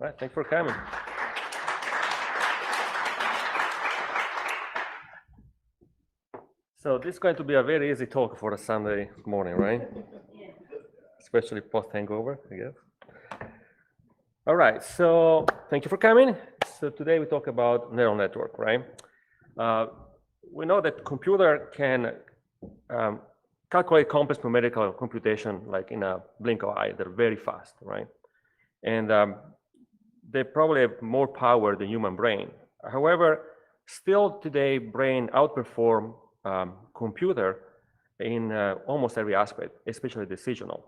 All right, thanks for coming. So this is going to be a very easy talk for a Sunday morning, right? Especially post-hangover, I guess. All right, so thank you for coming. So today we talk about neural network, right? We know that computer can calculate complex numerical computation like in a blink of an eye. They're very fast, right? And they probably have more power than human brain. However, still today, brain outperform computer in almost every aspect, especially decisional.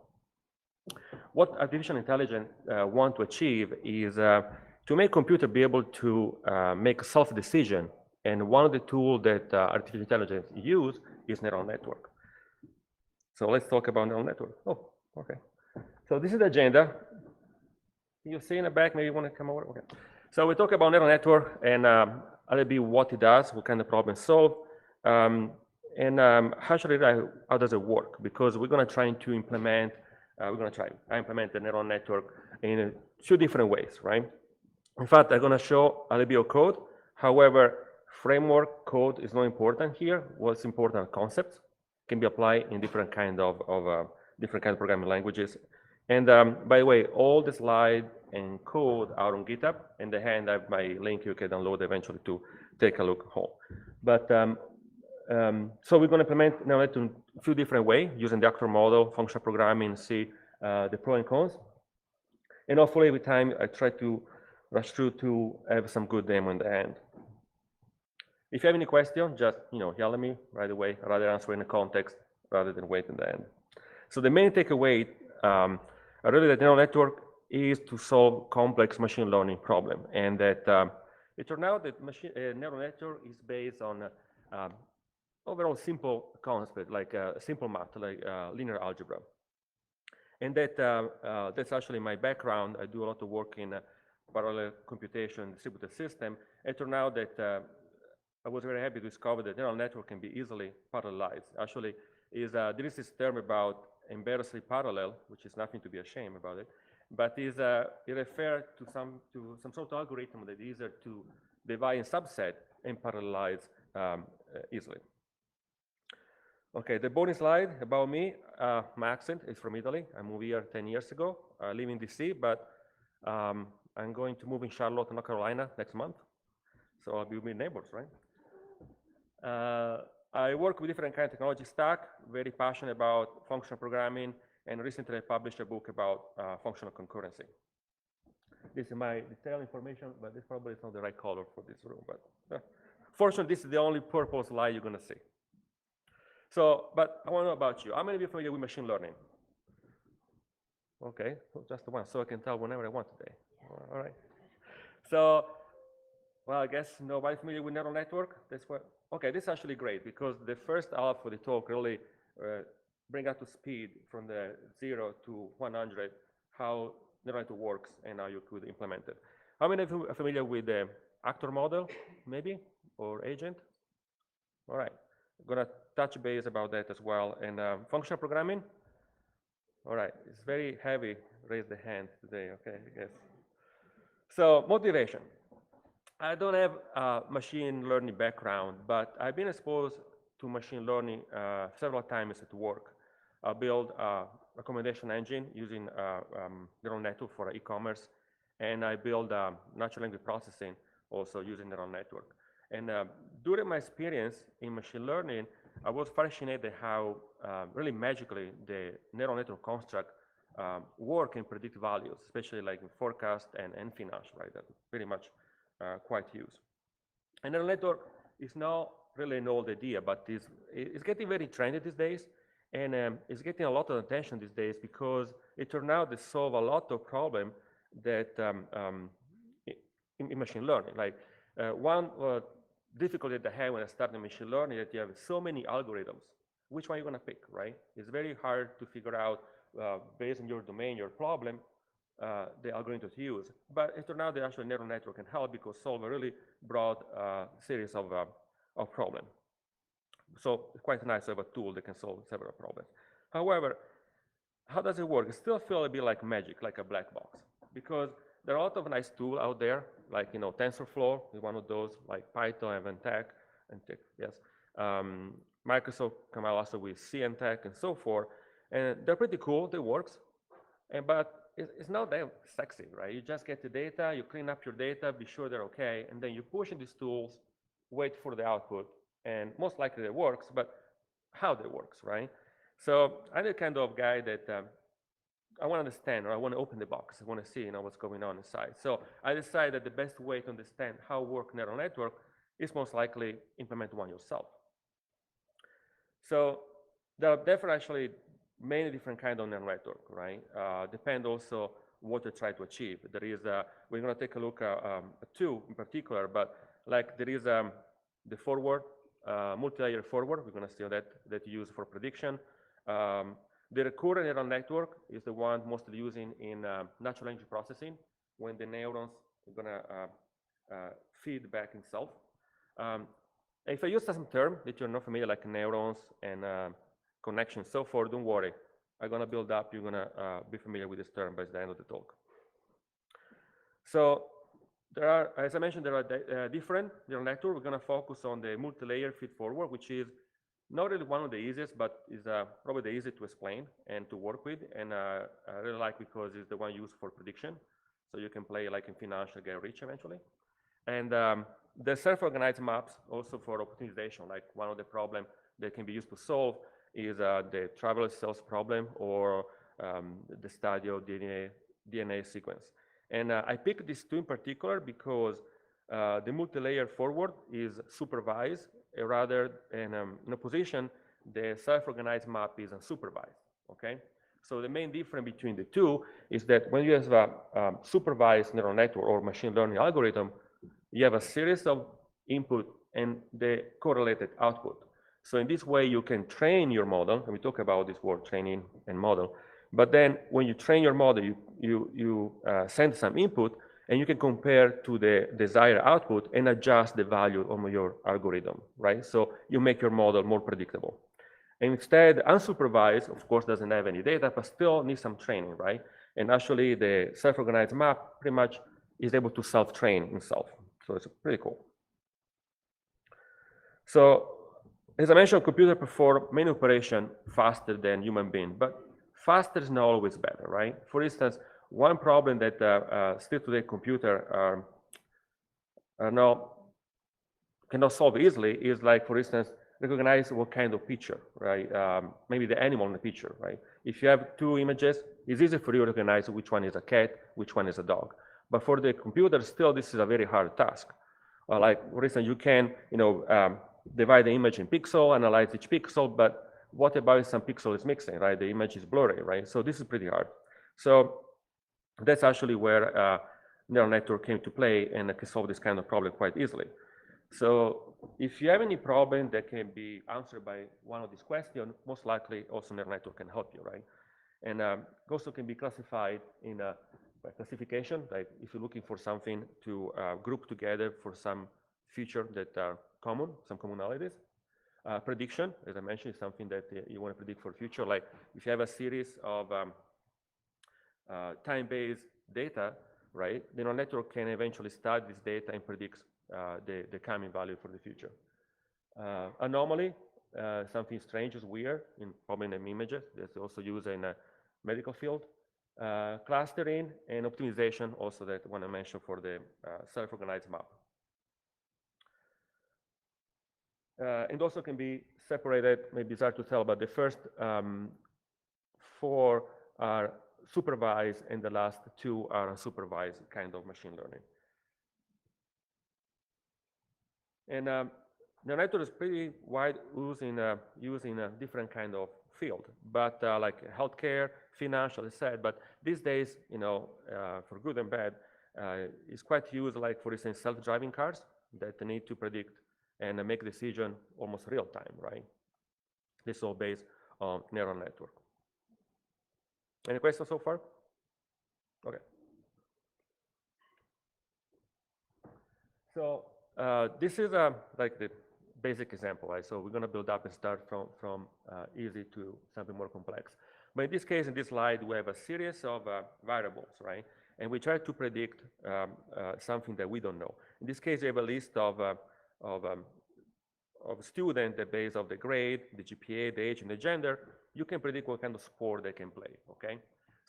What artificial intelligence want to achieve is to make computer be able to make self-decision. And one of the tools that artificial intelligence use is neural network. So let's talk about neural network. Oh, okay. So this is the agenda. You see in the back, maybe you want to come over? Okay. So we talk about neural network and a little bit what it does, what kind of problem solve, and how does it work? Because we're going to try to implement, I implement the neural network in two different ways, right? In fact, I'm going to show a little bit of code. However, framework code is not important here. What's important are concepts, can be applied in different kind of programming languages. And by the way, all the slides and code are on GitHub. In the hand, I have my link you can download eventually to take a look home. But so we're going to implement neural network in a few different ways using the actor model, functional programming, see the pros and cons. And hopefully with time, I try to rush through to have some good demo in the end. If you have any question, just yell at me right away. I'd rather answer in the context rather than wait in the end. So the main takeaway, really, the neural network is to solve complex machine learning problem, and that it turned out that neural network is based on overall simple concept like simple math, like linear algebra, and that that's actually my background. I do a lot of work in parallel computation, distributed system. It turned out that I was very happy to discover that neural network can be easily parallelized. Actually, there is this term about embarrassingly parallel, which is nothing to be ashamed about it, but it refers to some sort of algorithm that is easier to divide in subset and parallelize easily. Okay, the bonus slide about me. My accent is from Italy. I moved here 10 years ago. I live in DC, but I'm going to move in Charlotte, North Carolina next month. So I'll be with neighbors, right? I work with different kind of technology stack, very passionate about functional programming, and recently I published a book about functional concurrency. This is my detailed information, but this probably is not the right color for this room. But fortunately, this is the only purple slide you're going to see. So, but I want to know about you. How many of you are familiar with machine learning? Okay, well, just one, so I can tell whenever I want today. All right. So, well, I guess nobody familiar with neural network. That's what. Okay, this is actually great because the first half of the talk really bring up to speed from the 0 to 100 how neural network works and how you could implement it. How many of you are familiar with the actor model, maybe, or agent? All right, I'm gonna touch base about that as well. And functional programming. All right, it's very heavy. Raise the hand today. Okay, I guess. So motivation. I don't have a machine learning background, but I've been exposed to machine learning several times at work. I built a recommendation engine using neural network for e-commerce, and I built natural language processing also using neural network. And during my experience in machine learning, I was fascinated how really magically the neural network construct work and predict values, especially like in forecast and finance, right? That pretty much quite used. And neural network is not really an old idea, but it's getting very trendy these days, and it's getting a lot of attention these days because it turned out to solve a lot of problems that in machine learning. Like one difficulty that I had when I started machine learning is that you have so many algorithms. Which one are you going to pick, right? It's very hard to figure out based on your domain, your problem, the algorithm to use. But it turned out that actually neural network can help because solve a really broad series of problems. So it's quite nice to have a tool that can solve several problems. However, how does it work? It still feels a bit like magic, like a black box, because there are a lot of nice tools out there, like, you know, TensorFlow is one of those, like Python and Tech, yes. Microsoft come out also with C and Tech and so forth, and they're pretty cool, they works, but it's not that sexy, right? You just get the data, you clean up your data, be sure they're okay, and then you push in these tools, wait for the output, and most likely it works, but how that works, right? So I'm the kind of guy that I want to understand, or I want to open the box. I want to see, you know, what's going on inside. So I decided that the best way to understand how work neural network is most likely implement one yourself. So there are definitely actually many different kinds of neural network, right? Depend also what you try to achieve. There is we're going to take a look at two in particular, but like there is the forward, multi-layer forward. We're going to see that you use for prediction. The recurrent neural network is the one mostly using in natural language processing when the neurons are going to feed back itself. If I use some term that you're not familiar, like neurons and connections, so forth, don't worry. I'm going to build up. You're going to be familiar with this term by the end of the talk. So there are, as I mentioned, there are different neural networks. We're going to focus on the multi-layer feed-forward, which is not really one of the easiest, but is probably the easiest to explain and to work with. And I really like because it's the one used for prediction. So you can play like in financial, get rich eventually. And the self-organized maps also for optimization, like one of the problems that can be used to solve is the traveler cells problem or the study of DNA sequence. And I picked these two in particular because the multi-layer forward is supervised rather than in a position, the self-organized map is unsupervised, okay? So the main difference between the two is that when you have a supervised neural network or machine learning algorithm, you have a series of input and the correlated output. So in this way, you can train your model, and we talk about this word training and model, but then when you train your model, you send some input, and you can compare to the desired output and adjust the value of your algorithm, right? So you make your model more predictable. And instead, unsupervised, of course, doesn't have any data, but still needs some training, right? And actually, the self-organized map pretty much is able to self-train itself. So it's pretty cool. So as I mentioned, computer perform many operations faster than human being, but faster is not always better, right? For instance, one problem that still today computer cannot solve easily is like, for instance, recognize what kind of picture, right? Maybe the animal in the picture, right? If you have two images, it's easy for you to recognize which one is a cat, which one is a dog. But for the computer, still, this is a very hard task. Like, for instance, you can, divide the image in pixel, analyze each pixel, but what about if some pixel is missing, right? The image is blurry, right? So this is pretty hard. So that's actually where neural network came to play and can solve this kind of problem quite easily. So if you have any problem that can be answered by one of these questions, most likely also neural network can help you, right? And also can be classified in a classification, like if you're looking for something to group together for some feature that are common, some commonalities. Prediction, as I mentioned, is something that you want to predict for future. Like if you have a series of time-based data, right, the neural network can eventually study this data and predict the coming value for the future. Anomaly, something strange is weird, probably in images. That's also used in a medical field. Clustering and optimization, also that I want to mention for the self-organized map. And also can be separated, maybe it's hard to tell, but the first 4 are supervised and the last 2 are unsupervised kind of machine learning. And the network is pretty wide used in a different kind of field, but like healthcare, financial, as I said, but these days, for good and bad, it's quite used, like for instance, self-driving cars that need to predict and make decision almost real time, right? This is all based on neural network. Any questions so far? Okay. So this is like the basic example, right? So we're going to build up and start from easy to something more complex. But in this case, in this slide, we have a series of variables, right? and we try to predict something that we don't know. In this case, we have a list of students that based on the grade, the GPA, the age, and the gender, you can predict what kind of sport they can play, okay?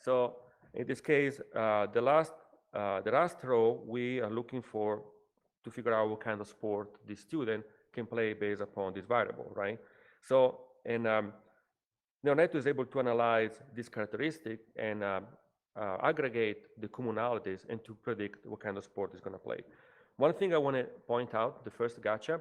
So in this case, the last row, we are looking for to figure out what kind of sport the student can play based upon this variable, right? So, and neural network is able to analyze this characteristic and aggregate the commonalities and to predict what kind of sport is going to play. One thing I want to point out, the first gotcha,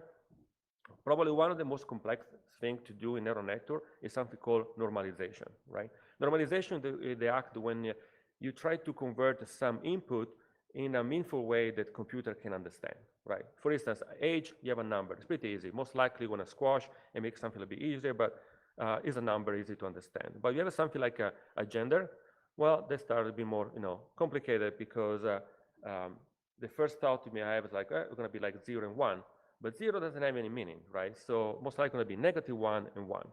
probably one of the most complex things to do in neural network is something called normalization, right? Normalization, the act when you try to convert some input in a meaningful way that computer can understand, right? For instance, age, you have a number. It's pretty easy. Most likely you want to squash and make something a bit easier, but is a number easy to understand. But you have something like a gender, well, that starts to be more, complicated because the first thought you may have is like, we're going to be like 0 and 1. But 0 doesn't have any meaning, right? So most likely going to be -1 and 1.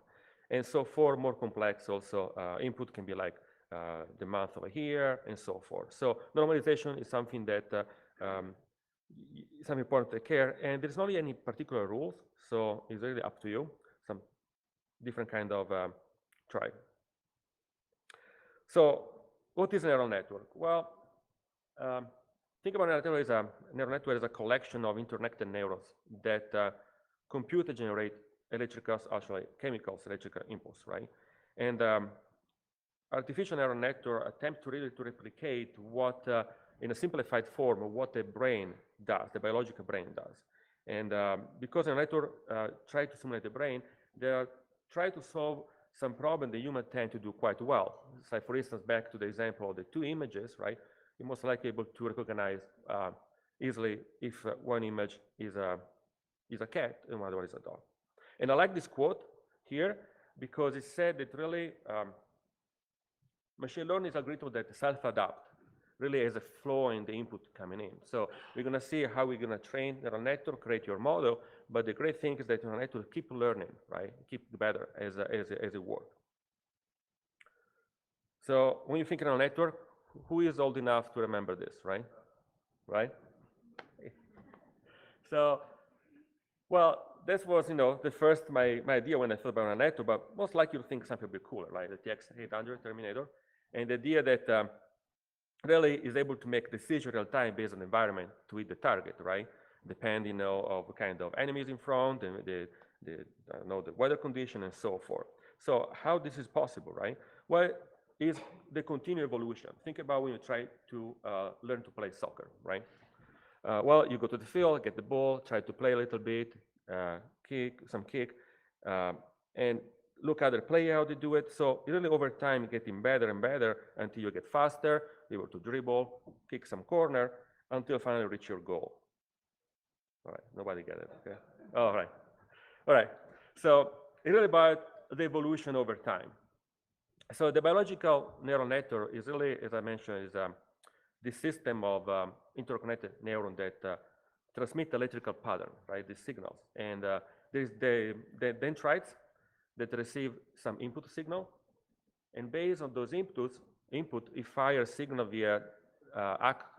And so for more complex also, input can be like the month over here and so forth. So normalization is something that something important to take care. And there's not really any particular rules, so it's really up to you. Some different kind of try. So what is a neural network? Well, think about a neural network as a collection of interconnected neurons that compute generate chemicals, electrical impulse, right? And artificial neural network attempt to really to replicate what, in a simplified form, what the brain does, the biological brain does. And because a network try to simulate the brain, they try to solve some problem the human tend to do quite well. So for instance, back to the example of the two images, right? You're most likely able to recognize easily if one image is a cat and one is a dog. And I like this quote here because it said that really machine learning is algorithm that self-adapt, really as a flow in the input coming in. So we're going to see how we're going to train neural network, create your model, but the great thing is that neural network keep learning, right? Keep better as it works. So when you think neural network, who is old enough to remember this, right? Right? So, well, this was, the first, my idea when I thought about neural network, but most likely you think something a bit cooler, right? The TX-800 Terminator. And the idea that really is able to make decision real time based on the environment to hit the target, right? Depending of the kind of enemies in front, and the weather condition and so forth. So how this is possible, right? Well, is the continued evolution. Think about when you try to learn to play soccer, right? Well, you go to the field, get the ball, try to play a little bit, kick, and look at the player, how they do it. So really over time, getting better and better until you get faster, able to dribble, kick some corner, until finally reach your goal. All right, nobody get it, okay? All right, all right. So it's really about the evolution over time. So the biological neural network is really, as I mentioned, is this system of interconnected neurons that transmit electrical pattern, right, these signals. And there's the dendrites that receive some input signal, and based on those input, it fires signal via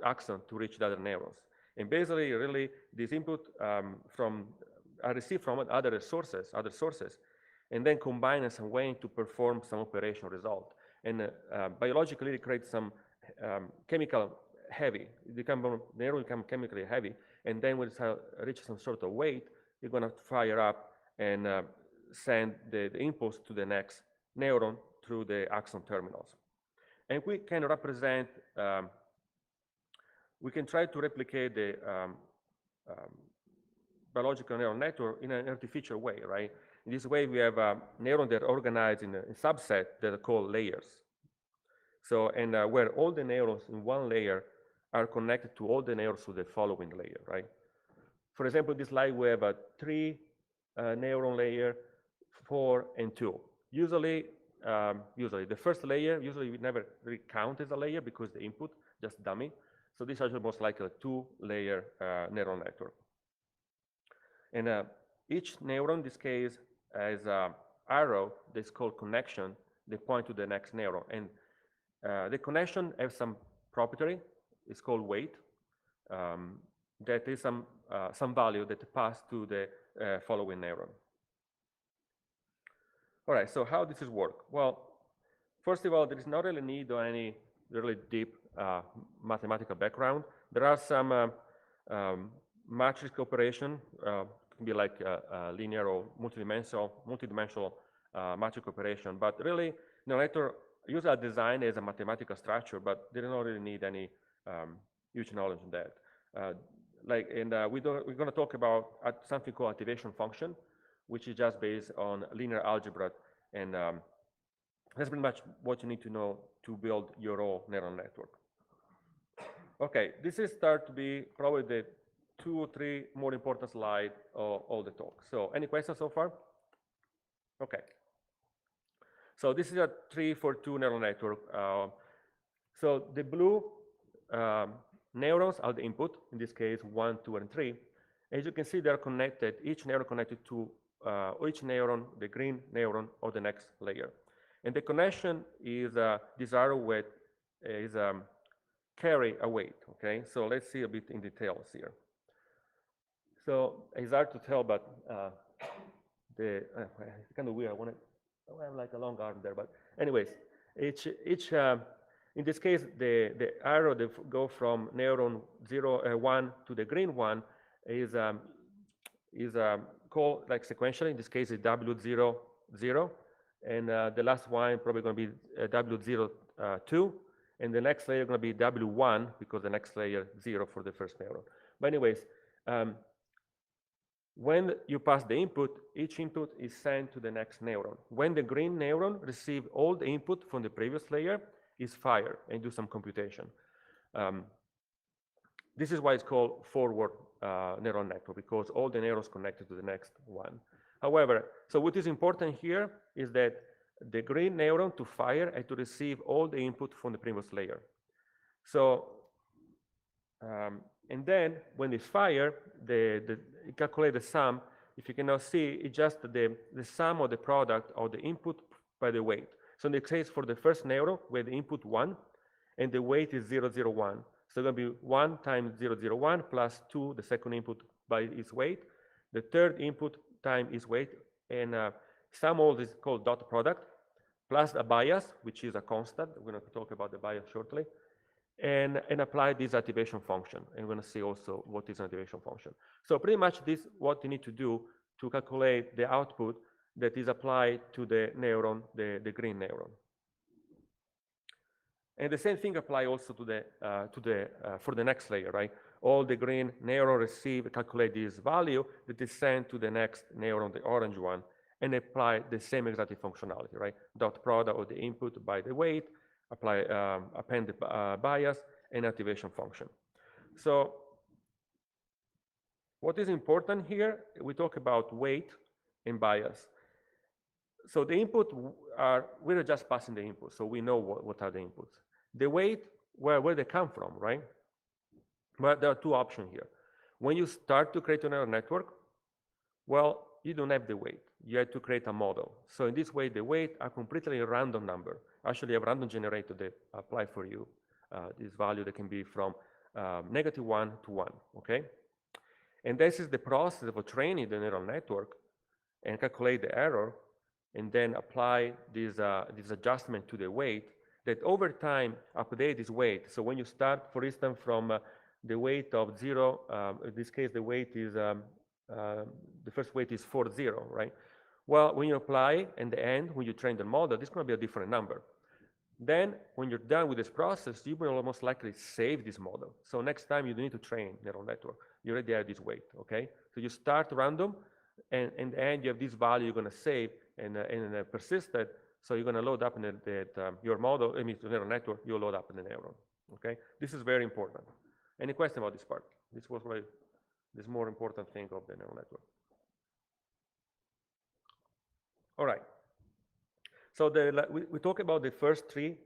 axon to reach the other neurons. And basically, really, this input are received from other sources, and then combined in some way to perform some operation result. And biologically, it creates some chemical heavy. The neuron become chemically heavy, and then when it reaches some sort of weight, you're going to fire up and send the impulse to the next neuron through the axon terminals. And we can represent, we can try to replicate the biological neural network in an artificial way, right? In this way, we have neurons that are organized in a subset that are called layers. So, and where all the neurons in one layer are connected to all the neurons to the following layer, right? For example, in this slide, we have a 3 neuron layer, 4 and 2. Usually the first layer, we never really count as a layer because the input, just dummy. So this is most likely a 2-layer neural network. And each neuron, in this case, has an arrow that's called connection. They point to the next neuron. And the connection has some property is called weight. That is some value that pass to the following neuron. All right, so how does this work? Well, first of all, there is not really need of any really deep mathematical background. There are some matrix operation, can be like linear or multidimensional matrix operation, but really, neural network usually are designed as a mathematical structure, but they don't really need any huge knowledge in that. We're going to talk about something called activation function, which is just based on linear algebra, and that's pretty much what you need to know to build your own neural network. Okay, this is start to be probably the 2 or 3 more important slides of all the talk. So any questions so far? Okay. So this is a 3-for-2 neural network. So the blue neurons are the input, in this case 1, 2, and 3. As you can see, they're connected, each neuron connected to each neuron, the green neuron, or the next layer. And the connection is this arrow with is carry a weight, okay? So let's see a bit in details here. So it's hard to tell, but it's kind of weird. I have like a long arm there, but anyways, each in this case, the arrow that go from neuron 1 to the green one is called like sequentially. In this case, it's W0, 0, and the last one probably going to be W02, and the next layer going to be W1 because the next layer 0 for the first neuron. But anyways, when you pass the input, each input is sent to the next neuron. When the green neuron receives all the input from the previous layer, is fired and do some computation. This is why it's called forward neural network, because all the neurons connected to the next one. However, so what is important here is that the green neuron to fire and to receive all the input from the previous layer. So, and then when it's fired, you calculate the sum. If you cannot see, it's just the sum of the product of the input by the weight. So in the case for the first neuron, we have the input 1, and the weight is 0, 0, 1. So it's going to be 1 times 0, 0, 1 plus 2, the second input by its weight. The third input time is weight, and sum of this is called dot product, plus a bias, which is a constant. We're going to talk about the bias shortly, and apply this activation function. And we're going to see also what is an activation function. So pretty much this is what you need to do to calculate the output that is applied to the neuron, the green neuron. And the same thing applies also to for the next layer, right? All the green neuron calculate this value that is sent to the next neuron, the orange one, and apply the same exact functionality, right? Dot product of the input by the weight, append the bias, and activation function. So what is important here, we talk about weight and bias. So the input we're just passing the input, so we know what are the inputs. The weight, where they come from, right? But there are 2 options here. When you start to create a neural network, well, you don't have the weight. You have to create a model. So in this way, the weight are completely a random number. Actually, a random generator that apply for you this value that can be from -1 to 1, okay? And this is the process of training the neural network and calculate the error, and then apply this adjustment to the weight that over time update this weight. So when you start, for instance, from the weight of 0, in this case, the weight is, the first weight is 40, right? Well, when you apply in the end, when you train the model, this is going to be a different number. Then when you're done with this process, you will most likely save this model. So next time you don't need to train neural network. You already have this weight, okay? So you start random, and in the end, you have this value you're going to save and persisted. So you're going to load up in your model, I mean, the neural network, you'll load up in the neuron, okay? This is very important. Any question about this part? This was really this more important thing of the neural network. All right. So we talk about the first 3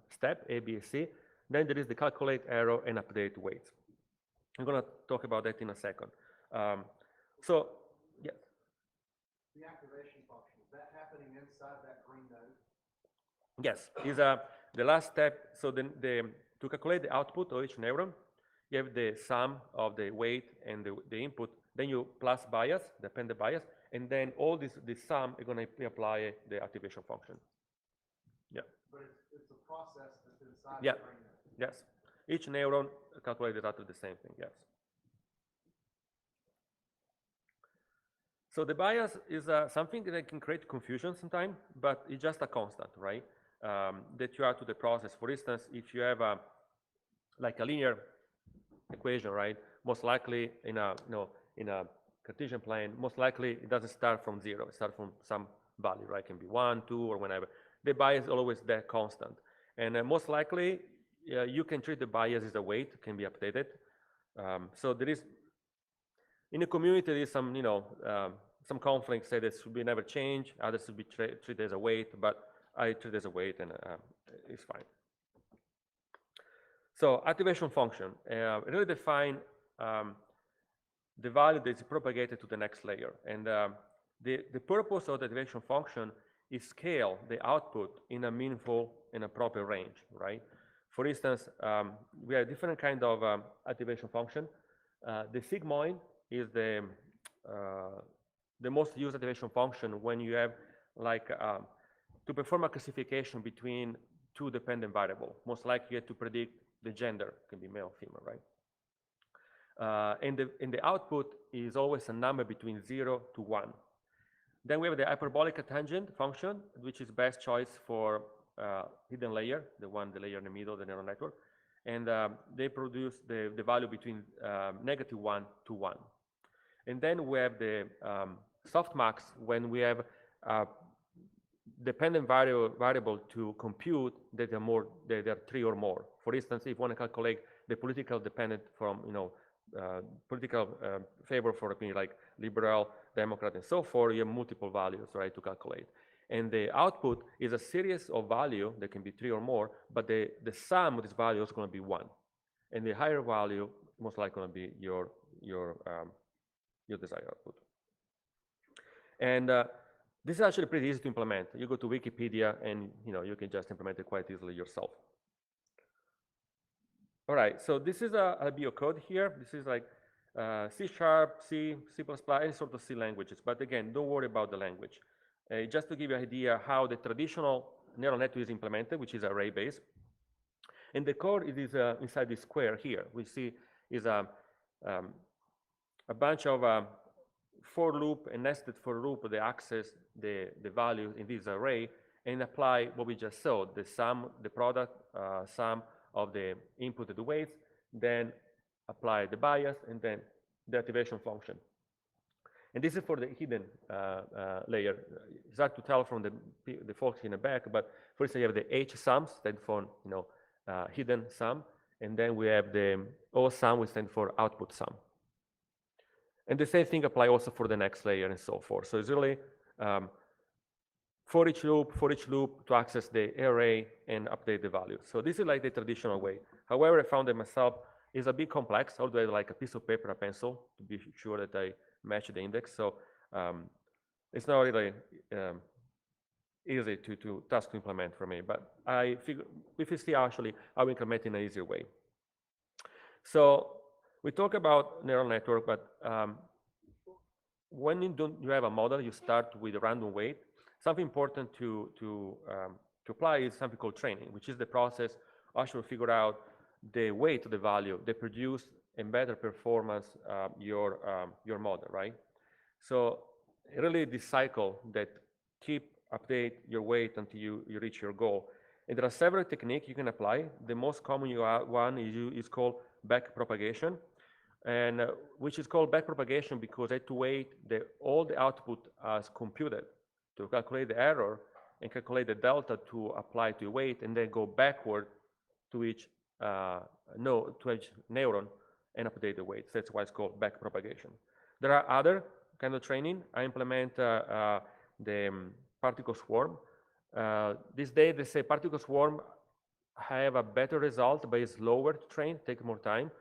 steps, A, B, C. Then there is the calculate error and update weights. I'm going to talk about that in a second. So, yes. The activation function, is that happening inside that green node? Yes, is the last step. So To calculate the output of each neuron, you have the sum of the weight and the input, then you plus bias, dependent bias, and then all this sum is going to apply the activation function. Yeah. But it's a process that's inside Yeah. the brain. Yes. Each neuron calculates exactly the same thing. Yes. So the bias is something that can create confusion sometimes, but it's just a constant, right? That you add to the process. For instance, if you have like a linear equation, right? Most likely in a Cartesian plane, most likely it doesn't start from 0. It starts from some value, right? It can be 1, 2, or whenever. The bias is always that constant, and most likely you can treat the bias as a weight. It can be updated. So there is in the community there is some some conflicts say this should be never change. Others should be treated as a weight, but I treat it as a weight, and it's fine. So activation function really define the value that is propagated to the next layer, and the purpose of the activation function is scale the output in a meaningful and a proper range, right? For instance, we have different kind of activation function. The sigmoid is the most used activation function when you have like to perform a classification between two dependent variables. Most likely you have to predict the gender, can be male or female, right? And the output is always a number between 0 to 1. Then we have the hyperbolic tangent function, which is best choice for hidden layer, the layer in the middle of the neural network. And they produce the value between -1 to 1. And then we have the softmax when we have dependent variable to compute that there are 3 or more. For instance, if you want to calculate the political dependent from political favor for opinion like liberal, Democrat, and so forth, you have multiple values, right, to calculate. And the output is a series of value that can be 3 or more, but the sum of this value is going to be 1. And the higher value most likely going to be your desired output. And this is actually pretty easy to implement. You go to Wikipedia and you can just implement it quite easily yourself. All right, so this is a LBO code here. This is like C#, C, C++, any sort of C languages. But again, don't worry about the language. Just to give you an idea how the traditional neural network is implemented, which is array-based. And the code is inside this square here. We see is a bunch of for loop and nested for loop that access the value in this array and apply what we just saw, the sum, the product sum of the input and the weights, then apply the bias, and then the activation function. And this is for the hidden layer. It's hard to tell from the folks in the back, but first you have the H sums, stand for hidden sum, and then we have the O sum, which stand for output sum. And the same thing applies also for the next layer and so forth. So it's really for each loop to access the array and update the value. So this is like the traditional way. However, I found that myself is a bit complex. I would do like a piece of paper, a pencil, to be sure that I match the index. So it's not really easy to task to implement for me. But I figure if you see actually, I will implement in an easier way. So we talk about neural network, but when you have a model, you start with a random weight. Something important to apply is something called training, which is the process actually figure out the weight of the value that produce and better performance your model, right? So really this cycle that update your weight until you reach your goal. And there are several techniques you can apply. The most common one is called backpropagation, and which is called backpropagation because I have to wait all the output as computed to calculate the error and calculate the delta to apply to weight, and then go backward to each neuron and update the weights. That's why it's called backpropagation. There are other kind of training. I implement the particle swarm. These days they say particle swarm have a better result, but it's slower to train, take more time.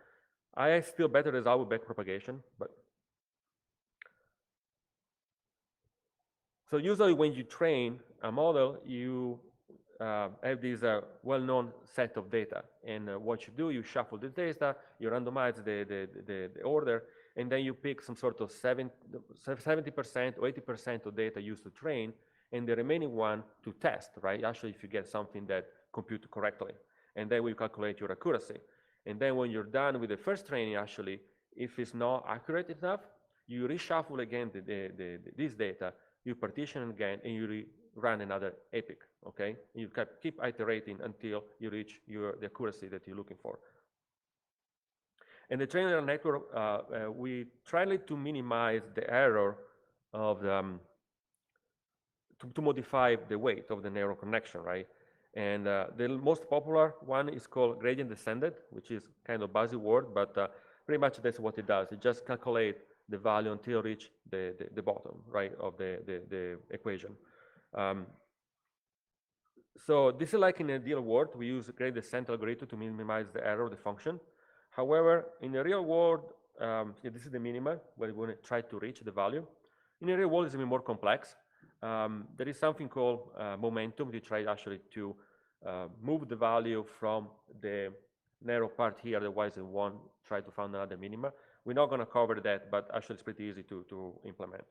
I still better result with backpropagation, but so usually when you train a model, you have this well-known set of data. And what you do, you shuffle the data, you randomize the order, and then you pick some sort of 70% or 80% of data used to train, and the remaining one to test, right? Actually, if you get something that computes correctly. And then we calculate your accuracy. And then when you're done with the first training, actually, if it's not accurate enough, you reshuffle again this data, you partition again, and you run another epic, okay? You keep iterating until you reach the accuracy that you're looking for. And the training neural network, we tried to minimize the error of the, to modify the weight of the neural connection, right? And the most popular one is called gradient descended, which is kind of buzzword, but pretty much that's what it does. It just calculates the value until it reach the bottom, right, of the equation. So this is like in a real world, we use gradient descent algorithm to minimize the error of the function. However, in the real world, this is the minima where we want to try to reach the value. In the real world, it's a bit more complex. There is something called momentum. We try actually to move the value from the narrow part here, otherwise it won't try to find another minima. We're not going to cover that, but actually it's pretty easy to implement.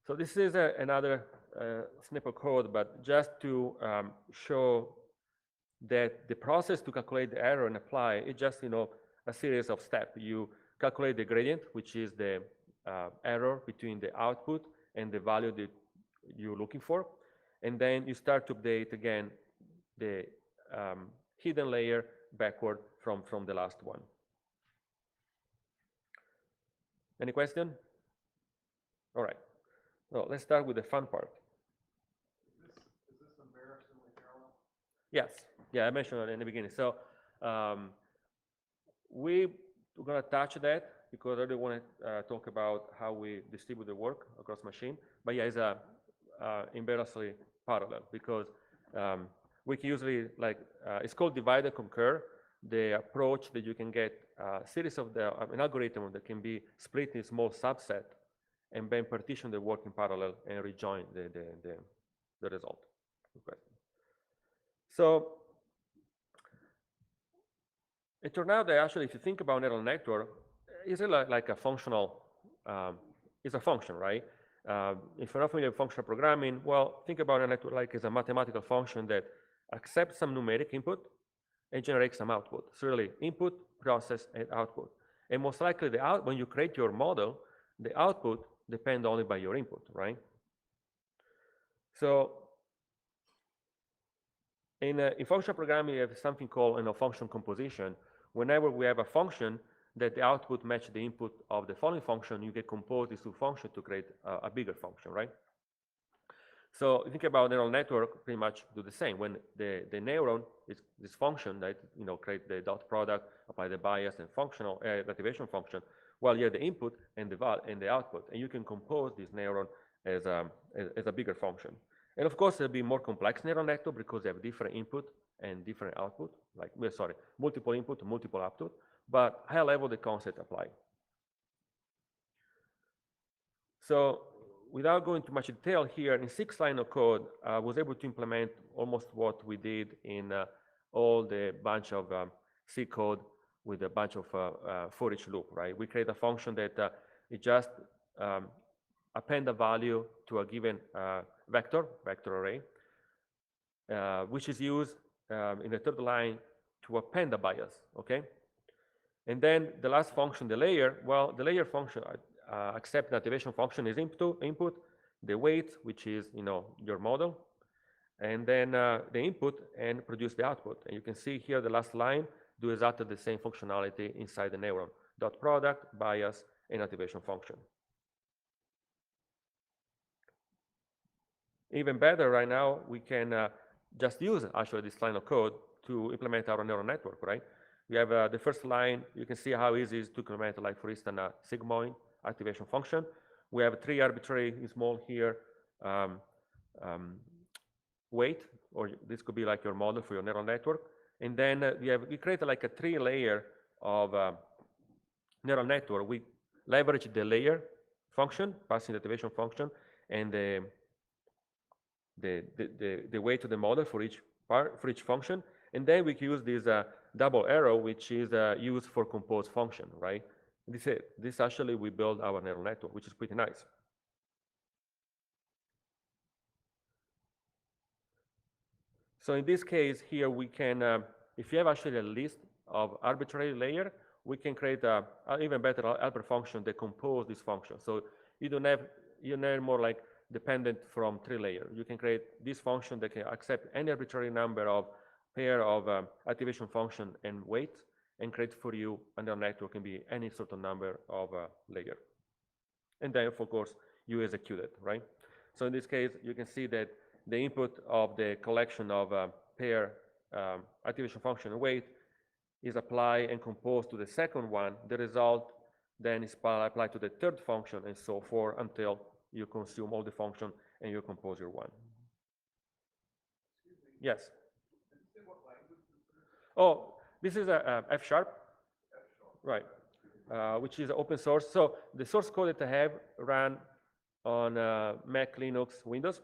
So this is another snippet code, but just to show that the process to calculate the error and apply is just a series of steps. You calculate the gradient, which is the error between the output and the value that you're looking for, and then you start to update again the hidden layer backward from the last one. Any question? All right. So let's start with the fun part. Is this embarrassingly parallel? Yes. Yeah, I mentioned it in the beginning. So we're going to touch that because I really want to talk about how we distribute the work across machine. But yeah, it's embarrassingly parallel because we can usually, like, it's called divide and conquer, the approach that you can get a series of an algorithm that can be split in small subset and then partition the work in parallel and rejoin the result. Okay. So it turned out that actually, if you think about neural network, it's like a functional, it's a function, right? If you're not familiar with functional programming, well, think about a network like it's a mathematical function that accepts some numeric input and generates some output. So really, input, process, and output. And most likely, when you create your model, the output depends only by your input, right? So in functional programming, we have something called function composition. Whenever we have a function that the output matches the input of the following function, you can compose these two functions to create a bigger function, right? So you think about neural network, pretty much do the same. When the neuron is this function that create the dot product, apply the bias and functional activation function, well, you have the input and the output, and you can compose this neuron as a bigger function. And of course, it'll be more complex neural network because they have different input and different output, like, multiple input, multiple output, but high level, the concept apply. So without going into much detail here, in 6 lines of code, I was able to implement almost what we did in all the bunch of C code with a bunch of for each loop, right? We create a function that it just append a value to a given vector array, which is used in the third line to append a bias, okay? And then the last function, the layer, well, the layer function accept the activation function is input, the weight, which is your model, and then the input and produce the output. And you can see here the last line do exactly the same functionality inside the neuron, dot product, bias, and activation function. Even better, right now, we can just use actually this line of code to implement our neural network, right? We have the first line, you can see how easy it is to implement, like, for instance, a sigmoid activation function. We have 3 arbitrary small here weight, or this could be like your model for your neural network. And then we create like a 3-layer of neural network. We leverage the layer function, passing the activation function, and the the weight of the model for each part, for each function, and then we can use this double arrow, which is used for compose function, right? This is it. This actually we build our neural network, which is pretty nice. So in this case here, we can, if you have actually a list of arbitrary layer, we can create an even better helper function that compose this function. So you're not more like dependent from 3 layers. You can create this function that can accept any arbitrary number of pair of activation function and weight, and create for you a neural network can be any sort of number of layer. And then, of course, you execute it, right? So in this case, you can see that the input of the collection of pair activation function and weight is applied and composed to the second one. The result then is applied to the third function and so forth until you consume all the function and you compose your one. Yes. Oh, this is a F#, right? Which is open source. So the source code that I have ran on Mac, Linux, Windows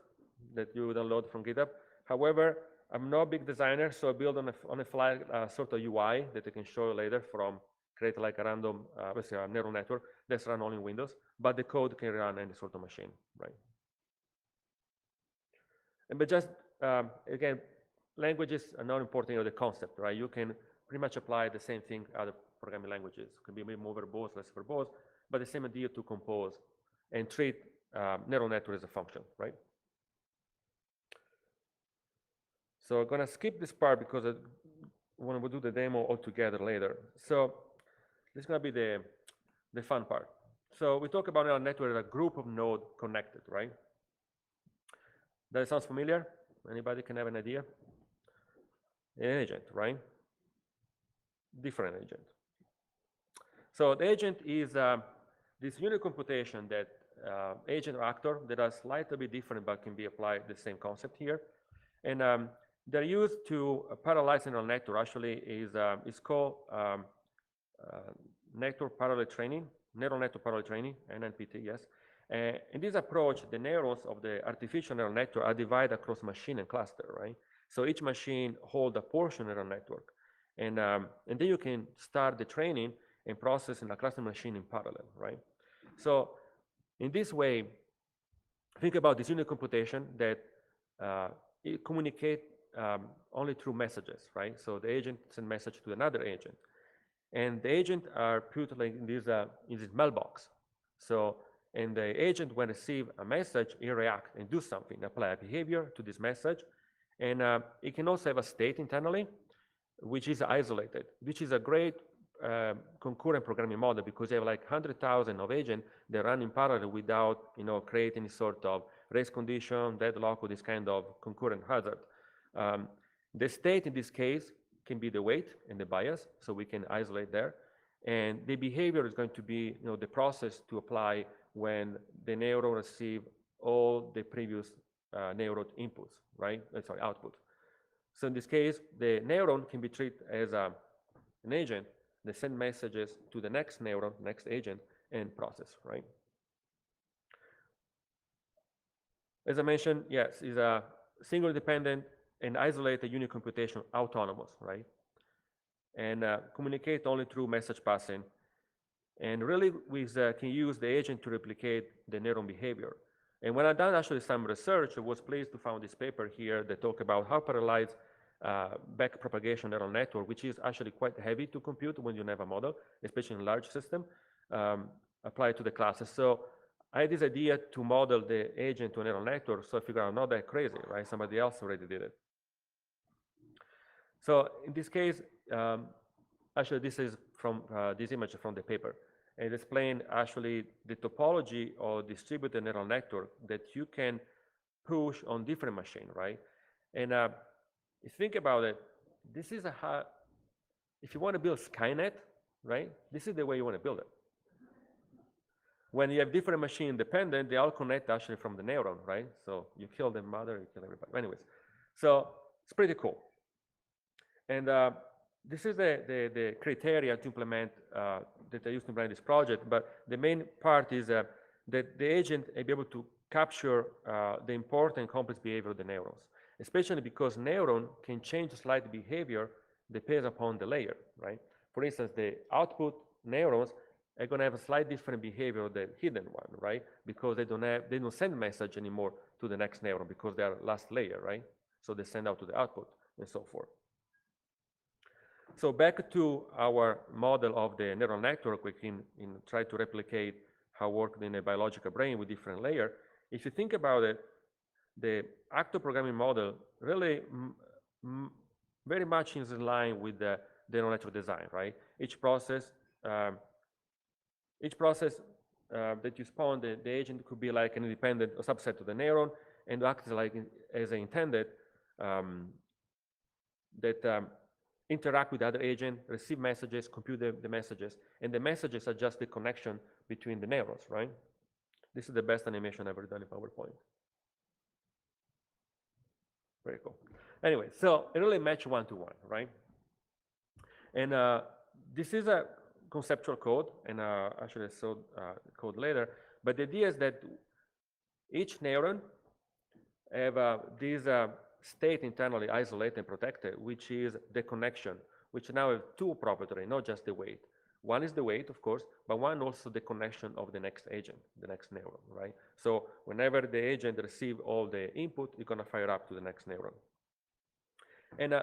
that you download from GitHub. However, I'm not a big designer, so I build on a fly sort of UI that I can show you later from create like a random, let's say a neural network that's run only in Windows, but the code can run any sort of machine, right? And but just again, languages are not important in the concept, right? You can pretty much apply the same thing other programming languages. It can be more verbose, less verbose, but the same idea to compose and treat neural network as a function, right? So I'm gonna skip this part because I want to do the demo altogether later. So this is gonna be the fun part. So we talk about neural network as a group of nodes connected, right? That sounds familiar? Anybody can have an idea? An agent, right? Different agent. So the agent is this unit computation that agent or actor that are slightly bit different but can be applied the same concept here. And they're used to parallelize neural network. Actually, is called network parallel training, neural network parallel training, NNPT, yes. In this approach, the neurons of the artificial neural network are divided across machine and cluster, right? So each machine holds a portion of neural network. And then you can start the training and process in a cluster machine in parallel, right? So in this way, think about this unit computation that it communicates only through messages, right? So the agent sends message to another agent. And the agent are put like in this mailbox. So, and the agent, when receive a message, it react and do something, apply a behavior to this message. And it can also have a state internally, which is isolated, which is a great concurrent programming model because you have like 100,000 of agents that run in parallel without, creating any sort of race condition, deadlock, or this kind of concurrent hazard. The state in this case can be the weight and the bias, so we can isolate there. And the behavior is going to be, the process to apply when the neuron receive all the previous neuron inputs, right? Sorry, output. So in this case, the neuron can be treated as an agent that send messages to the next neuron, next agent, and process, right? As I mentioned, yes, is a single independent and isolated unit computation autonomous, right? And communicate only through message passing. And really, we can use the agent to replicate the neuron behavior. And when I done actually some research, I was pleased to find this paper here that talk about how parallelize back propagation neural network, which is actually quite heavy to compute when you have a model, especially in large system, applied to the classes. So I had this idea to model the agent to a neural network, so I figured out not that crazy, right? Somebody else already did it. So in this case, actually this is from this image from the paper. It explains actually the topology of distributed neural network that you can push on different machines, right? And if you think about it, this is if you want to build Skynet, right? This is the way you want to build it. When you have different machine independent, they all connect actually from the neuron, right? So you kill the mother, you kill everybody. Anyways, so it's pretty cool. And this is the criteria to implement that I used to implement this project. But the main part is that the agent will be able to capture the important complex behavior of the neurons, especially because neuron can change slight behavior depends upon the layer, right? For instance, the output neurons are going to have a slight different behavior than the hidden one, right? Because they don't send message anymore to the next neuron because they are last layer, right? So they send out to the output and so forth. So back to our model of the neural network, we can try to replicate how it works in a biological brain with different layers. If you think about it, the actor programming model really very much is in line with the neural network design, right? Each process that you spawn, the agent could be like an independent subset of the neuron and acts like as intended interact with the other agent, receive messages, compute the messages, and the messages are just the connection between the neurons, right? This is the best animation ever done in PowerPoint. Very cool. Anyway, so it really match one-to-one, right? And this is a conceptual code, and actually I saw the code later, but the idea is that each neuron have this state internally isolated and protected, which is the connection, which now have two properties, not just the weight. One is the weight, of course, but one also the connection of the next agent, the next neuron, right? So whenever the agent receives all the input, it's going to fire up to the next neuron. And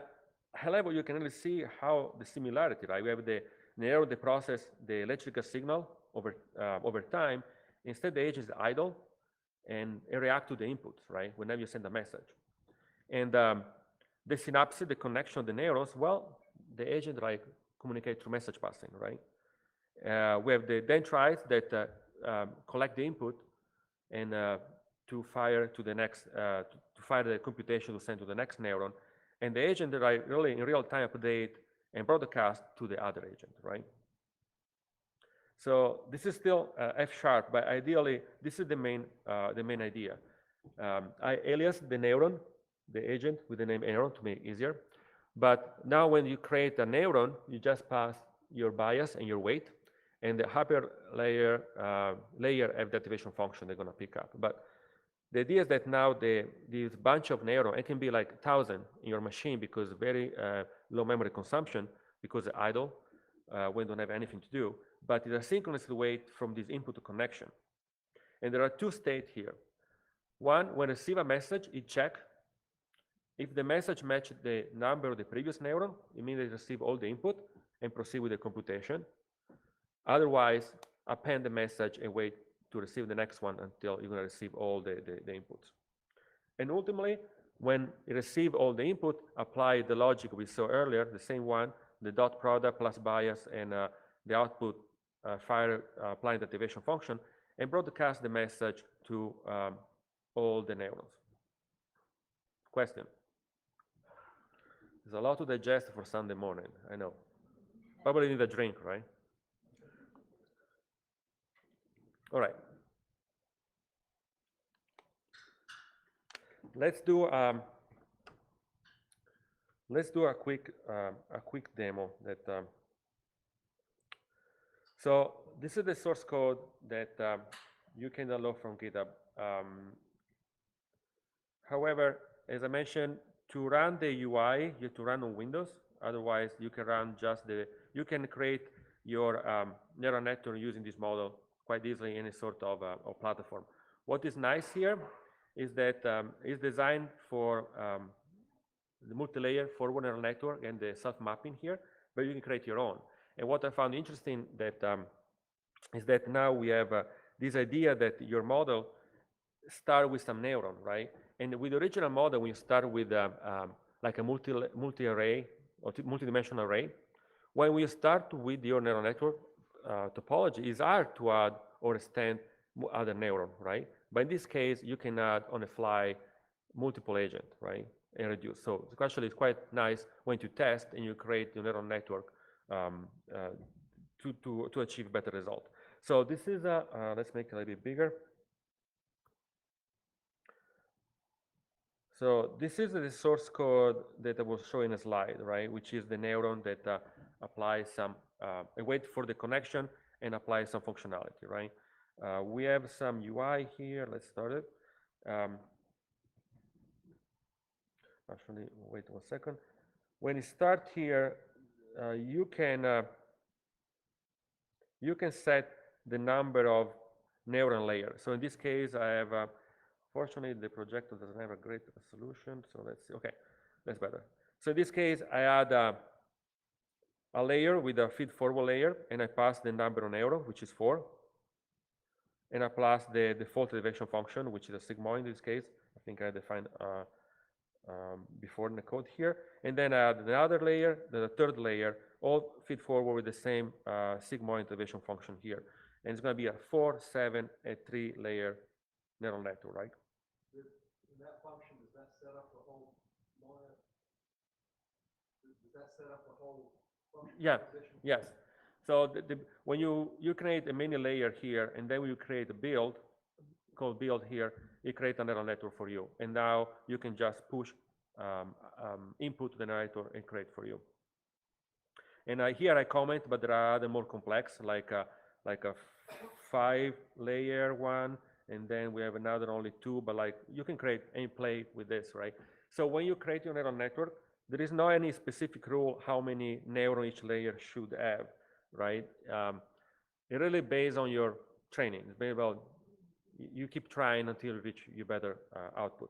high level, you can really see how the similarity, right? We have the neuron that process the electrical signal over time. Instead, the agent is idle and it reacts to the inputs, right? Whenever you send a message. And the synapse, the connection of the neurons, well, the agent like communicate through message passing, right? We have the dendrites that collect the input and to fire to the next, to fire the computation to send to the next neuron, and the agent that I really in real time update and broadcast to the other agent, right? So this is still F#, but ideally this is the main idea. I alias the neuron, the agent with the name neuron to make it easier. But now when you create a neuron, you just pass your bias and your weight, and the upper layer have the activation function they're going to pick up. But the idea is that now this bunch of neurons, it can be like 1,000 in your machine because very low memory consumption because they're idle when they don't have anything to do. But it's asynchronously wait from this input to connection. And there are two states here. One, when I receive a message, it checks. If the message matches the number of the previous neuron, it means it receive all the input and proceed with the computation. Otherwise, append the message and wait to receive the next one until you're going to receive all the inputs. And ultimately, when you receive all the input, apply the logic we saw earlier, the same one, the dot product plus bias and the output fire applying the activation function, and broadcast the message to all the neurons. Question? There's a lot to digest for Sunday morning, I know. Probably need a drink, right? All right. Let's do a quick demo that. So this is the source code that you can download from GitHub. However, as I mentioned, to run the UI, you have to run on Windows. Otherwise, you can run just you can create your neural network using this model quite easily in any sort of platform. What is nice here is that it's designed for the multi-layer forward neural network and the self-mapping here, but you can create your own. And what I found interesting that is that now we have this idea that your model start with some neuron, right? And with the original model, we start with like a multi-array or multi-dimensional array. When we start with your neural network topology, it's hard to add or extend other neuron, right? But in this case, you can add on the fly multiple agent, right, and reduce. So actually, it's quite nice when you test and you create your neural network to achieve better result. So this is let's make it a little bit bigger. So this is the source code that I was showing a slide, right, which is the neuron that applies some, wait for the connection and apply some functionality, right? We have some UI here, let's start it. Actually, wait 1 second. When you start here, you can set the number of neuron layers. So in this case, I have, fortunately, the projector doesn't have a great resolution. So let's see. Okay, that's better. So in this case, I add a layer with a feed-forward layer, and I pass the number of neuron, which is 4. And I pass the default derivation function, which is a sigmoid in this case. I think I defined before in the code here. And then I add the other layer, the third layer, all feed forward with the same sigmoid derivation function here. And it's going to be a 4, 7, and 3 layer neural network, right? In that function, does that set up the whole model? Does that set up the whole function? Yeah, yes. So when you create a mini layer here, and then when you create a build, called build here, it creates a neural network for you. And now you can just push input to the neural network and create for you. And here I comment, but there are other more complex, like a 5-layer one, and then we have another only 2, but like you can create and play with this, right? So when you create your neural network, there is no any specific rule how many neurons each layer should have, right? It really based on your training. It's very well, you keep trying until you reach your better output.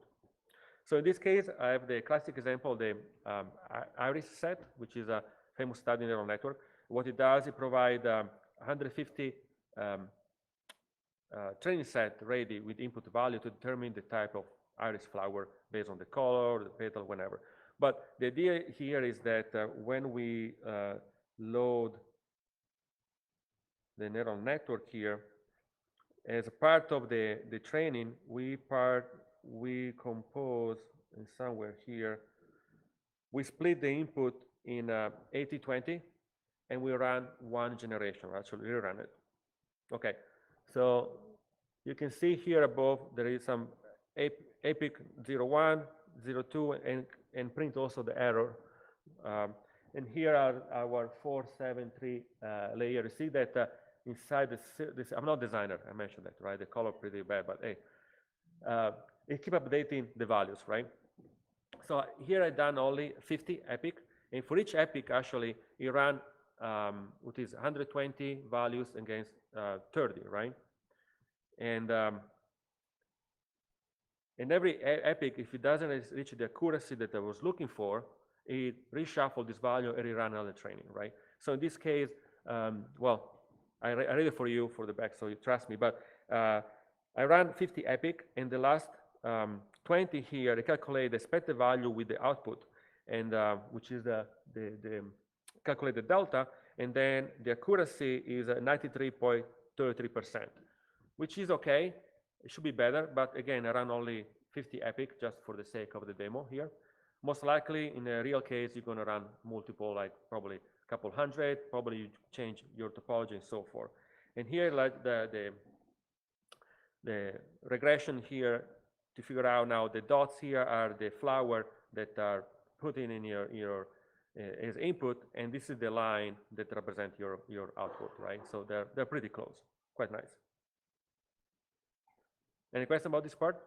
So in this case, I have the classic example, the iris set, which is a famous study neural network. What it does, it provides 150 training set ready with input value to determine the type of iris flower based on the color, the petal, whenever. But the idea here is that when we load the neural network here, as a part of the training, we compose in somewhere here, we split the input in 80-20, and we run one generation, actually we run it. Okay, so you can see here above, there is some epic 01, 02, and print also the error. And here are our 4, 7, 3 layer. You see that inside this, I'm not a designer, I mentioned that, right? The color pretty bad, but hey, it keep updating the values, right? So here I done only 50 epic, and for each epic, actually, it ran what is 120 values against 30, right? And every epic, if it doesn't reach the accuracy that I was looking for, it reshuffled this value and rerun another training, right? So in this case, well, I read it for you for the back, so you trust me, but I ran 50 epic, and the last 20 here, they calculate the expected value with the output, and which is the calculated delta, and then the accuracy is 93.33%, which is okay. It should be better, but again, I ran only 50 epic just for the sake of the demo here. Most likely, in a real case, you're going to run multiple, like probably a couple hundred, probably you change your topology and so forth. And here, like the regression here, to figure out now the dots here are the flower that are put in your as input, and this is the line that represents your output, right? So they're pretty close, quite nice. Any question about this part?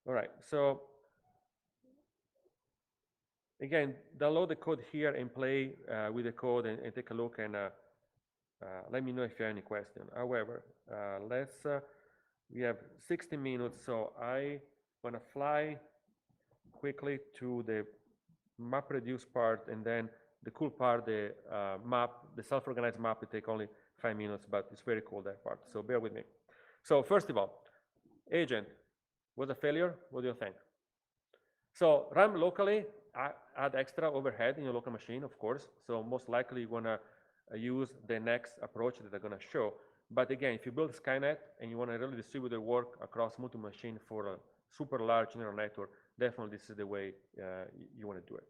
All right, so again, download the code here and play with the code and take a look, and let me know if you have any question. However, we have 60 minutes, so I want to fly quickly to the map reduce part, and then the cool part, the map, the self-organized map, will take only 5 minutes, but it's very cool, that part, so bear with me. So first of all, agent was a failure. What do you think? So run locally, add extra overhead in your local machine, of course. So most likely you want to use the next approach that I'm going to show. But again, if you build Skynet and you want to really distribute the work across multiple machines for a super large neural network, definitely this is the way you want to do it.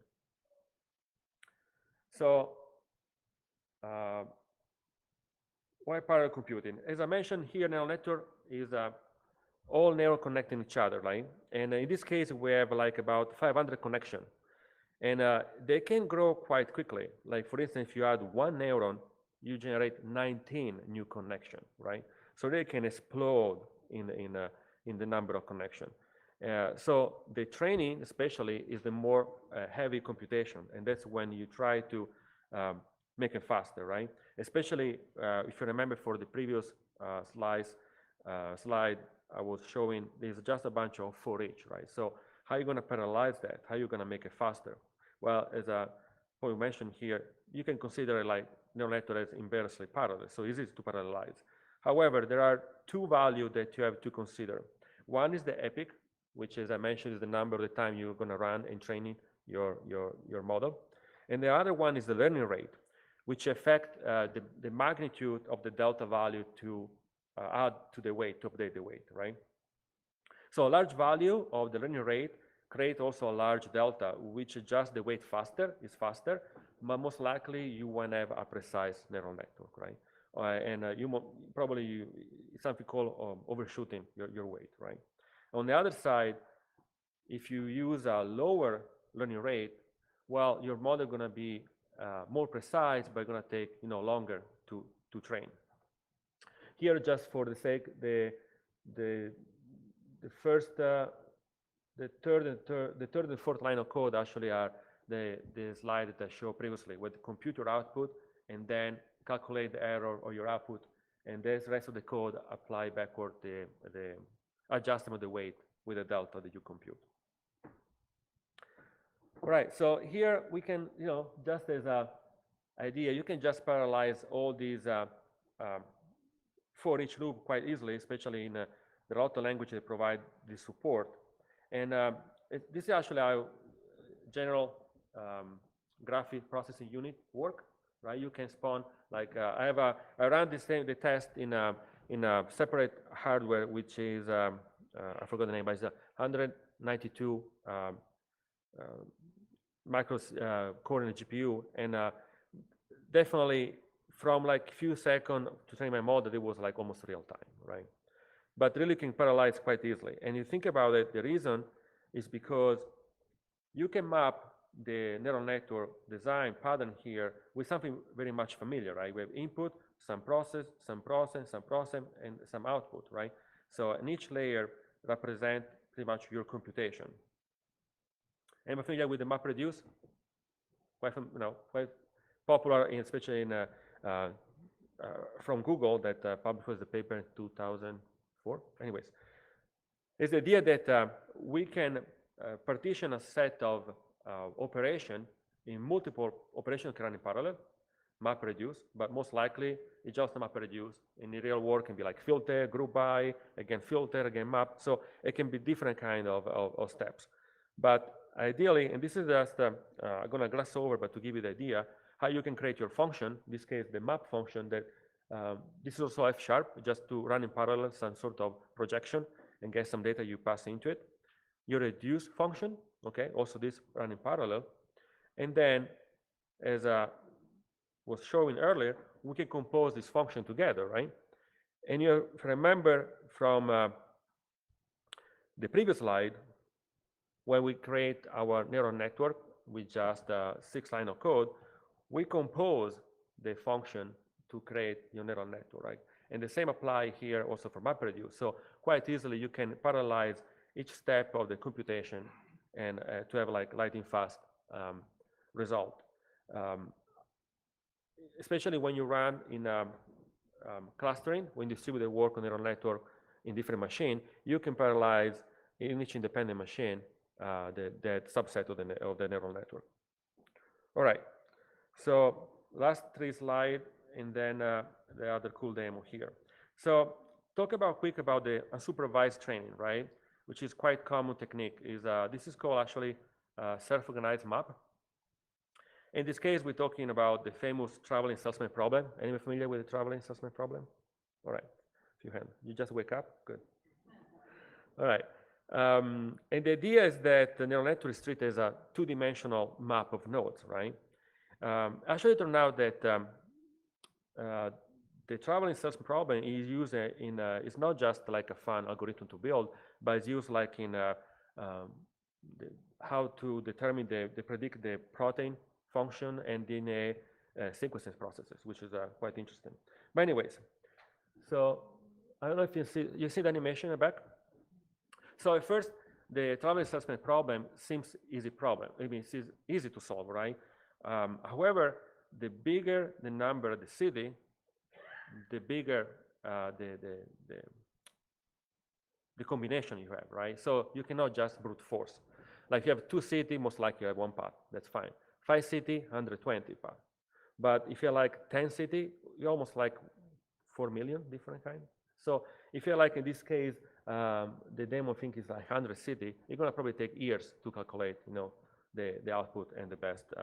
So why parallel computing? As I mentioned here, neural network is all neuron connecting each other, right? And in this case, we have like about 500 connections. And they can grow quite quickly. Like for instance, if you add one neuron you generate 19 new connections, right? So they can explode in the number of connections. So the training, especially, is the more heavy computation, and that's when you try to make it faster, right? Especially if you remember for the previous slide I was showing, there's just a bunch of for each, right? So how are you going to parallelize that? How are you going to make it faster? Well, as we mentioned here, you can consider like neural network as inversely parallel, so easy to parallelize. However, there are two values that you have to consider. One is the epoch, which, as I mentioned, is the number of the time you're going to run in training your model. And the other one is the learning rate, which affect the magnitude of the delta value to add to the weight, to update the weight, right? So a large value of the learning rate create also a large delta, which adjusts the weight faster, but most likely you won't have a precise neural network, right? It's something called overshooting your weight, right? On the other side, if you use a lower learning rate, well, your model is going to be more precise, but going to take longer to train. Here, just for the sake, the third and fourth line of code actually are the slide that I showed previously, with computer output and then calculate the error of your output, and the rest of the code apply backward the adjustment of the weight with the delta that you compute. All right, so here we can, just as an idea, you can just parallelize all these for each loop quite easily, especially in the router language that provide this support. And this is actually how general graphic processing unit work, right? You can spawn, like I ran the test in a separate hardware, which is I forgot the name, but it's a 192 core in the GPU, and definitely from like few seconds to train my model, it was like almost real time, right? But really can parallelize quite easily. And you think about it, the reason is because you can map the neural network design pattern here with something very much familiar, right? We have input, some process, and some output, right? So in each layer represent pretty much your computation. Am I familiar with the MapReduce? Quite popular, especially from Google, that published the paper in 2004. Anyways, it's the idea that we can partition a set of operation in multiple operations can run in parallel, MapReduce, but most likely it's just a MapReduce. In the real world, it can be like filter, group by, again filter, again map. So it can be different kind of steps. But ideally, and this is just I'm going to gloss over, but to give you the idea how you can create your function. In this case, the map function. That this is also F#, just to run in parallel some sort of projection and get some data you pass into it. Your reduce function, okay, also this run in parallel, and then as was showing earlier, we can compose this function together, right? And you remember from the previous slide, when we create our neural network with just 6 lines of code, we compose the function to create your neural network, right? And the same apply here also for MapReduce. So quite easily you can parallelize each step of the computation and to have like lightning fast result. Especially when you run in clustering, when you distribute the work on neural network in different machine, you can parallelize in each independent machine that subset of the neural network. All right, so last 3 slides, and then the other cool demo here. So talk quick about the unsupervised training, right? Which is quite common technique. This is called actually self-organized map. In this case, we're talking about the famous traveling salesman problem. Anyone familiar with the traveling salesman problem? All right, few hands. You just wake up? Good. All right. And the idea is that the neural network is treated as a 2-dimensional map of nodes, right? Actually, it turned out that the traveling salesman problem is used it's not just like a fun algorithm to build, but it's used like in how to determine predict the protein function, and in sequencing processes, which is quite interesting. But anyways, so I don't know if you see the animation in the back. So at first, the travel assessment problem seems easy problem. I mean, it's easy to solve, right? However, the bigger the number of the city, the bigger the combination you have, right? So you cannot just brute force. Like you have 2 cities, most likely you have 1 path. That's fine. 5 cities, 120 path. But if you're like 10 cities, you're almost like 4 million different kinds. So if you're like in this case, the demo think is like 100 cities, it's gonna probably take years to calculate, you know, the output and the best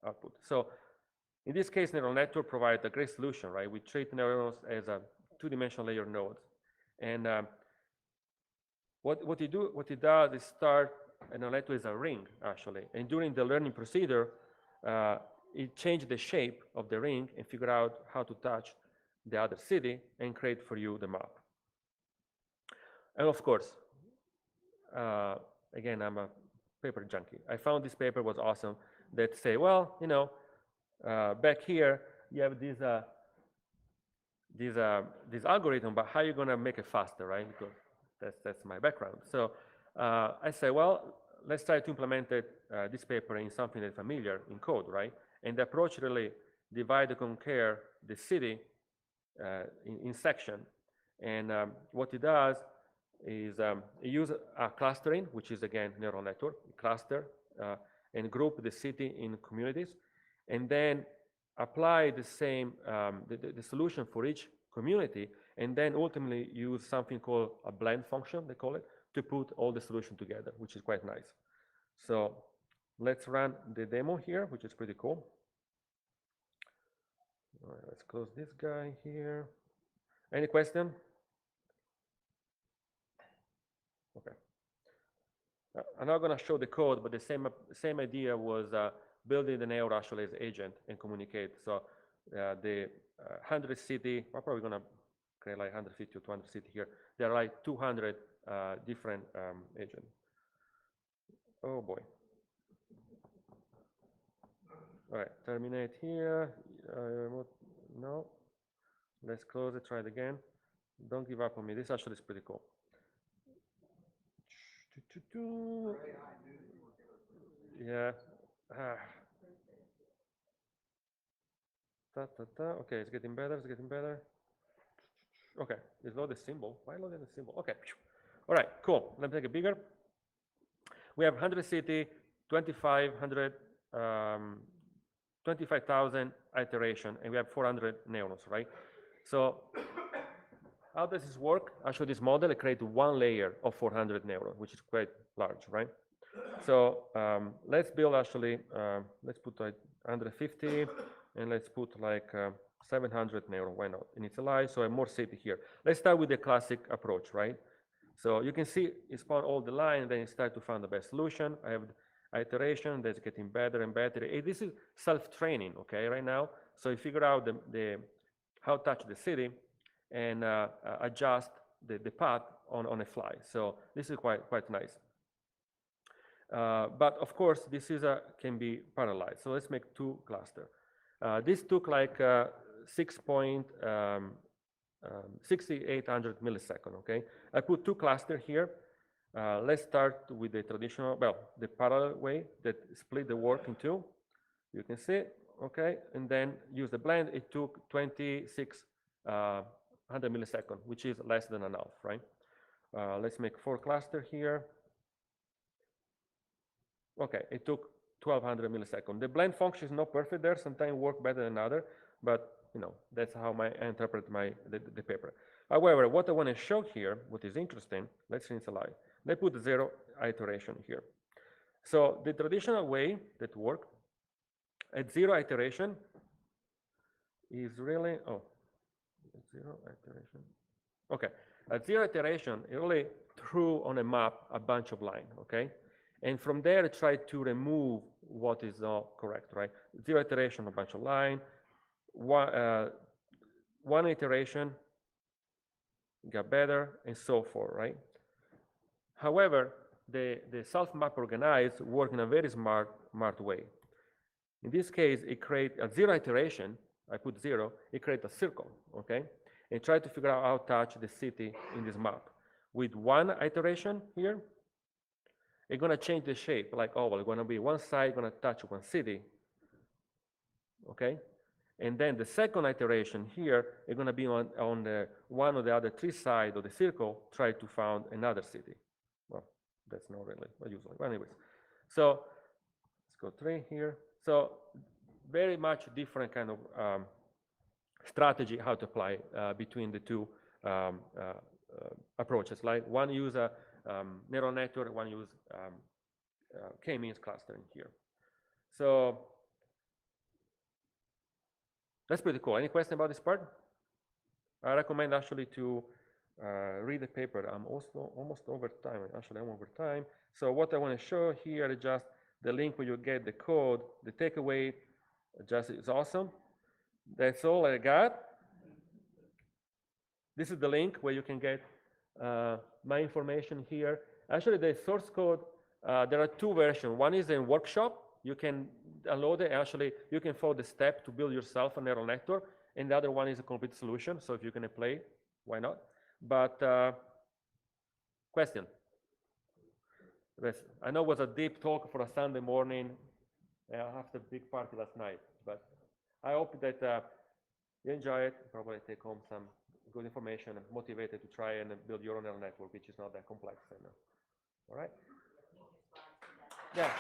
output. So in this case, neural network provides a great solution, right? We treat neurons as a 2-dimensional layer nodes, and what it does is start a neural network as a ring actually, and during the learning procedure, it changes the shape of the ring and figure out how to touch the other city and create for you the map. And of course, again, I'm a paper junkie. I found this paper was awesome that say, well, you know, back here you have this algorithm, but how are you going to make it faster, right? Because that's my background. So I say, well, let's try to implement this paper in something that's familiar in code, right? And the approach really divide and conquer the city in section. And what it does is it uses a clustering, which is again neural network, cluster, and group the city in communities, and then apply the same the solution for each community, and then ultimately use something called a blend function, they call it, to put all the solution together, which is quite nice. So let's run the demo here, which is pretty cool. All right, let's close this guy here. Any question? Okay. I'm not going to show the code, but the same idea was building the neural actually as agent and communicate. So the 100 city, we're probably going to create like 150 or 200 city here. There are like 200 different agents. Oh boy. All right, terminate here. No. Let's close it, try it again. Don't give up on me. This actually is pretty cool. Yeah. Okay, it's getting better, it's getting better. Okay, it's load the symbol. Why loading the symbol? Okay. All right, cool. Let me make it bigger. We have 100 city, 25,000 iteration, and we have 400 neurons, right? So how does this work? Actually, this model creates 1 layer of 400 neurons, which is quite large, right? So let's build actually, let's put like 150, and let's put like 700 neuron, why not? Initialize, so I have more city here. Let's start with the classic approach, right? So you can see it spawn all the line, then you start to find the best solution. I have iteration that's getting better and better. This is self-training, okay, right now. So you figure out how to touch the city and adjust the path on a fly. So this is quite nice. But of course, this is can be parallelized. So let's make 2 clusters. This took like 6,800 milliseconds, okay? I put 2 clusters here. Let's start with the traditional, well, the parallel way that split the work in 2. You can see, okay? And then use the blend. It took 2,600 milliseconds, which is less than enough, right? Let's make 4 clusters here. Okay, it took 1,200 milliseconds. The blend function is not perfect there. Sometimes work better than other, but you know that's how I interpret the paper. However, what I want to show here, what is interesting, let's initialize. Let's put 0 iteration here. So the traditional way that work at 0 iteration is really 0 iteration. Okay, at 0 iteration, it really threw on a map a bunch of lines. Okay. And from there, try to remove what is not correct, right? 0 iteration, a bunch of line. 1 iteration got better, and so forth, right? However, the self-map organized work in a very smart way. In this case, it creates a 0 iteration. I put 0. It creates a circle, okay? And try to figure out how to touch the city in this map. With 1 iteration here, it's going to change the shape. Like, oh, well, it's going to be one side going to touch one city, okay? And then the second iteration here is going to be on the one of the other 3 sides of the circle, try to find another city. Well, that's not really usual. But anyways, so let's go 3 here. So very much different kind of strategy how to apply between the two approaches. Like one use a neural network, one use k-means clustering here. So that's pretty cool. Any question about this part? I recommend actually to read the paper. I'm also almost over time. Actually, I'm over time. So what I want to show here is just the link where you get the code. The takeaway just is awesome. That's all I got. This is the link where you can get my information here. Actually, the source code, there are 2 versions. One is in workshop. You can download it. Actually, you can follow the step to build yourself a neural network. And the other one is a complete solution. So if you can play, why not? But question? I know it was a deep talk for a Sunday morning after a big party last night. But I hope that you enjoy it. Probably take home some good information and motivated to try and build your own neural network, which is not that complex. I know. All right? Yeah.